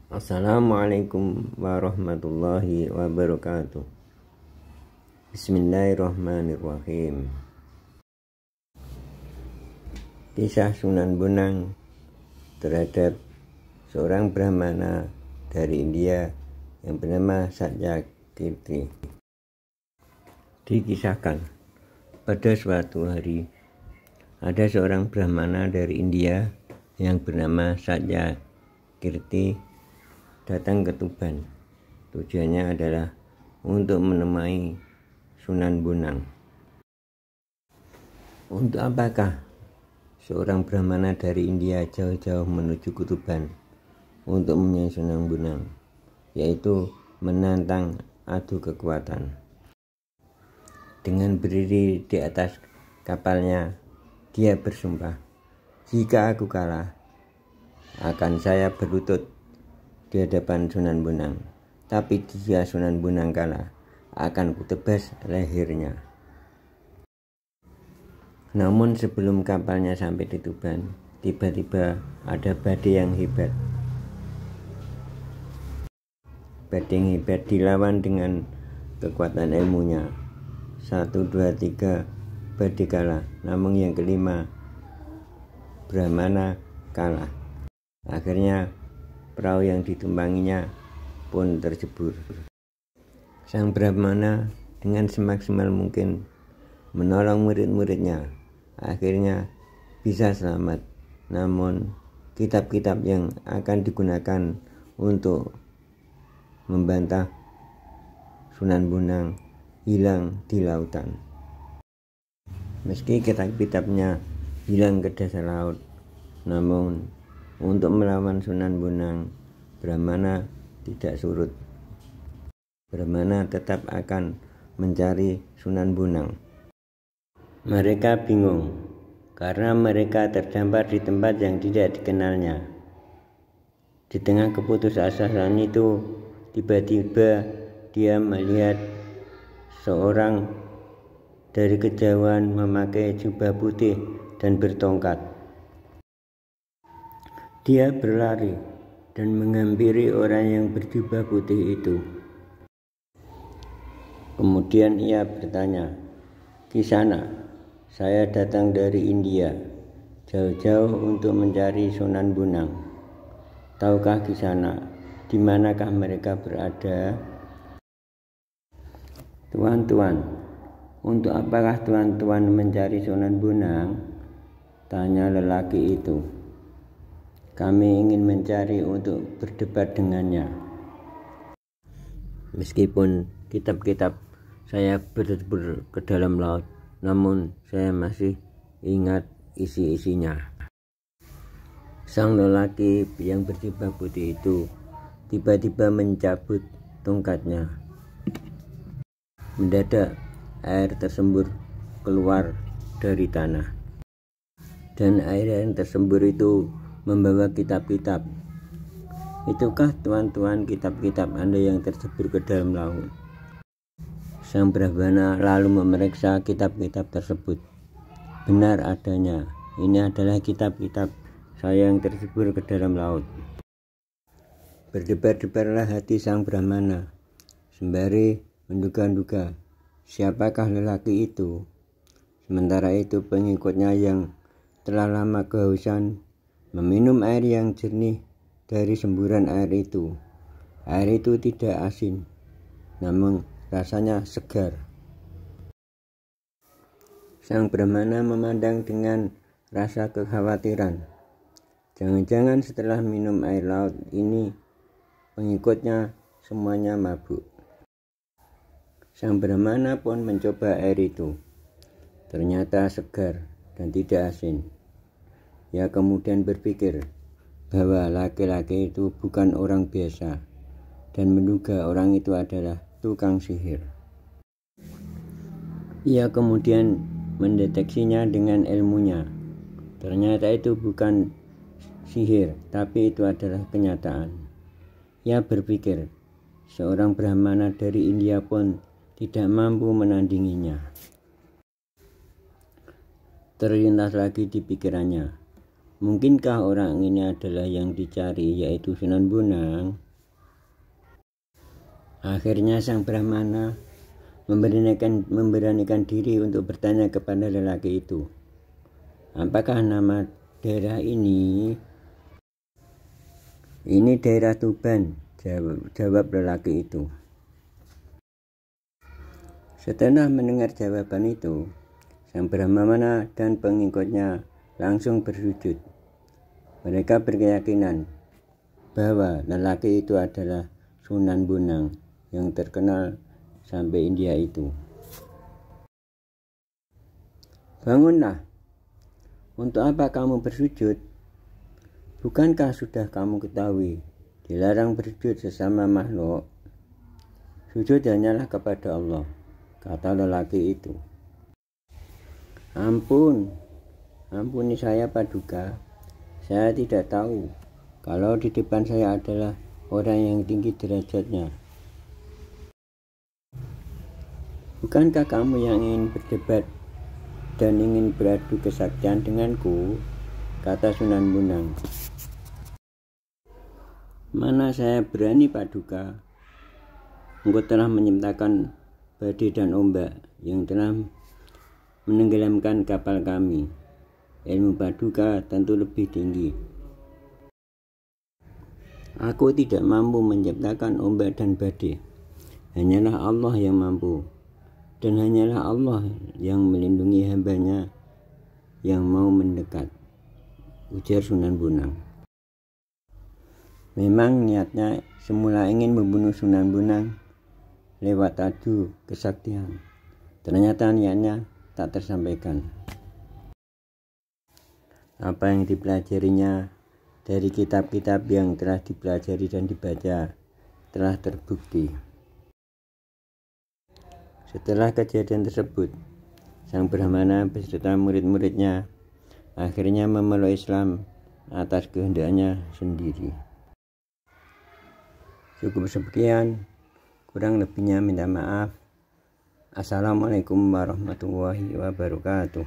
Assalamualaikum warahmatullahi wabarakatuh. Bismillahirrahmanirrahim. Kisah Sunan Bonang terhadap seorang Brahmana dari India yang bernama Satyakirti. Dikisahkan, pada suatu hari ada seorang Brahmana dari India yang bernama Satyakirti datang ke Tuban. Tujuannya adalah untuk menemui Sunan Bonang. Untuk apakah seorang Brahmana dari India jauh-jauh menuju ke Tuban untuk menemui Sunan Bonang? Yaitu menantang adu kekuatan. Dengan berdiri di atas kapalnya, dia bersumpah, jika aku kalah, akan saya berlutut di hadapan Sunan Bonang. Tapi jika Sunan Bonang kalah, akan kutebas lehernya. Namun sebelum kapalnya sampai di Tuban, tiba-tiba ada badai yang hebat. Badai yang hebat dilawan dengan kekuatan ilmunya. 1, 2, 3 badai kalah. Namun yang kelima, Brahmana kalah. Akhirnya perahu yang ditumpanginya pun tercebur. Sang Brahmana dengan semaksimal mungkin menolong murid-muridnya. Akhirnya bisa selamat. Namun kitab-kitab yang akan digunakan untuk membantah Sunan Bonang hilang di lautan. Meski kitab-kitabnya hilang ke dasar laut, namun untuk melawan Sunan Bonang, Brahmana tidak surut. Brahmana tetap akan mencari Sunan Bonang. Mereka bingung karena mereka terdampar di tempat yang tidak dikenalnya. Di tengah keputusasaan itu, tiba-tiba dia melihat seorang dari kejauhan memakai jubah putih dan bertongkat. Dia berlari dan menghampiri orang yang berjubah putih itu. Kemudian ia bertanya, "Kisana, saya datang dari India, jauh-jauh untuk mencari Sunan Bonang. Tahukah Kisana, di manakah mereka berada?" "Tuan, untuk apakah tuan mencari Sunan Bonang?" tanya lelaki itu. "Kami ingin mencari untuk berdebat dengannya. Meskipun kitab-kitab saya bercebur ke dalam laut, namun saya masih ingat isi-isinya." Sang lelaki yang berjubah putih itu tiba-tiba mencabut tongkatnya. Mendadak air tersembur keluar dari tanah, dan air yang tersembur itu membawa kitab-kitab. "Itukah tuan kitab-kitab Anda yang tercebur ke dalam laut?" Sang Brahmana lalu memeriksa kitab-kitab tersebut. "Benar adanya, ini adalah kitab-kitab saya yang tercebur ke dalam laut." Berdebar-debarlah hati sang Brahmana sembari menduga-duga siapakah lelaki itu. Sementara itu pengikutnya yang telah lama kehausan meminum air yang jernih dari semburan air itu. Air itu tidak asin, namun rasanya segar. Sang Brahmana memandang dengan rasa kekhawatiran. Jangan-jangan setelah minum air laut ini, pengikutnya semuanya mabuk. Sang Brahmana pun mencoba air itu. Ternyata segar dan tidak asin. Ia kemudian berpikir bahwa laki-laki itu bukan orang biasa dan menduga orang itu adalah tukang sihir. Ia kemudian mendeteksinya dengan ilmunya. Ternyata itu bukan sihir, tapi itu adalah kenyataan. Ia berpikir seorang Brahmana dari India pun tidak mampu menandinginya. Terlintas lagi di pikirannya Mungkinkah orang ini adalah yang dicari, yaitu Sunan Bonang? Akhirnya sang Brahmana memberanikan diri untuk bertanya kepada lelaki itu, apakah nama daerah ini? Ini daerah Tuban, jawab lelaki itu. Setelah mendengar jawaban itu, sang Brahmana dan pengikutnya langsung bersujud. Mereka berkeyakinan bahwa lelaki itu adalah Sunan Bonang yang terkenal sampai India itu. Bangunlah, untuk apa kamu bersujud? Bukankah sudah kamu ketahui dilarang bersujud sesama makhluk? Sujud hanyalah kepada Allah, kata lelaki itu. Ampuni saya Paduka, saya tidak tahu kalau di depan saya adalah orang yang tinggi derajatnya. Bukankah kamu yang ingin berdebat dan ingin beradu kesaktian denganku? Kata Sunan Bonang. Mana saya berani Paduka. Engkau telah menciptakan badai dan ombak yang telah menenggelamkan kapal kami. Ilmu Paduka tentu lebih tinggi. Aku tidak mampu menciptakan ombak dan badai. Hanyalah Allah yang mampu. Dan hanyalah Allah yang melindungi hambanya yang mau mendekat, ujar Sunan Bonang. Memang niatnya semula ingin membunuh Sunan Bonang lewat adu kesaktian. Ternyata niatnya tak tersampaikan. Apa yang dipelajarinya dari kitab-kitab yang telah dipelajari dan dibaca telah terbukti. Setelah kejadian tersebut, sang Brahmana beserta murid-muridnya akhirnya memeluk Islam atas kehendaknya sendiri. Cukup sekian, kurang lebihnya minta maaf. Assalamualaikum warahmatullahi wabarakatuh.